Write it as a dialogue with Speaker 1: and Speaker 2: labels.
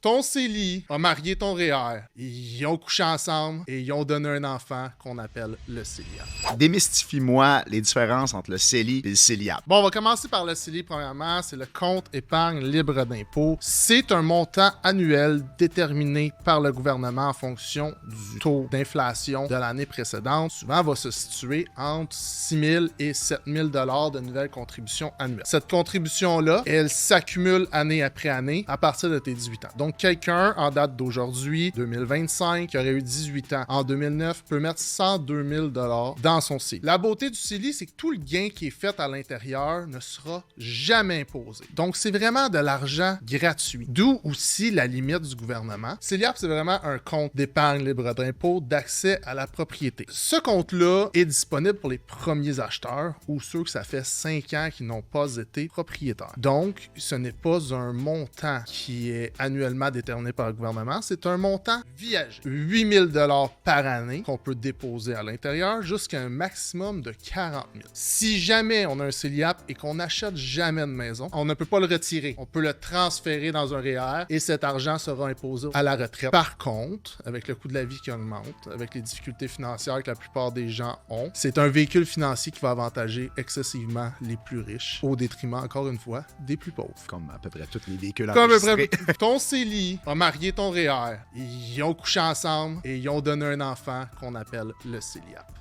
Speaker 1: Ton CELI a marié ton REER. Ils ont couché ensemble et ils ont donné un enfant qu'on appelle le CELIAP.
Speaker 2: Démystifie-moi les différences entre le CELI et le CELIAP.
Speaker 1: Bon, on va commencer par le CELI premièrement. C'est le compte épargne libre d'impôt. C'est un montant annuel déterminé par le gouvernement en fonction du taux d'inflation de l'année précédente. Souvent, va se situer entre 6 000 et 7 000 $ de nouvelles contributions annuelles. Cette contribution-là, elle s'accumule année après année à partir de tes 18 ans. Donc, quelqu'un en date d'aujourd'hui, 2025, qui aurait eu 18 ans en 2009, peut mettre 102 000 $ dans son CELI. La beauté du CELI, c'est que tout le gain qui est fait à l'intérieur ne sera jamais imposé. Donc, c'est vraiment de l'argent gratuit. D'où aussi la limite du gouvernement. CELIAP, c'est vraiment un compte d'épargne libre d'impôt d'accès à la propriété. Ce compte-là est disponible pour les premiers acheteurs ou ceux que ça fait 5 ans qu'ils n'ont pas été propriétaires. Donc, ce n'est pas un montant qui est annuellement déterminé par le gouvernement, c'est un montant viagé. 8 000 $ par année qu'on peut déposer à l'intérieur jusqu'à un maximum de 40 000. Si jamais on a un CELIAP et qu'on n'achète jamais de maison, on ne peut pas le retirer. On peut le transférer dans un REER et cet argent sera imposé à la retraite. Par contre, avec le coût de la vie qui augmente, avec les difficultés financières que la plupart des gens ont, c'est un véhicule financier qui va avantager excessivement les plus riches au détriment, encore une fois, des plus pauvres.
Speaker 2: Comme à peu près tous les véhicules
Speaker 1: Comme
Speaker 2: enregistrés.
Speaker 1: ton CELI a marié ton REER, ils ont couché ensemble et ils ont donné un enfant qu'on appelle le CELIAP.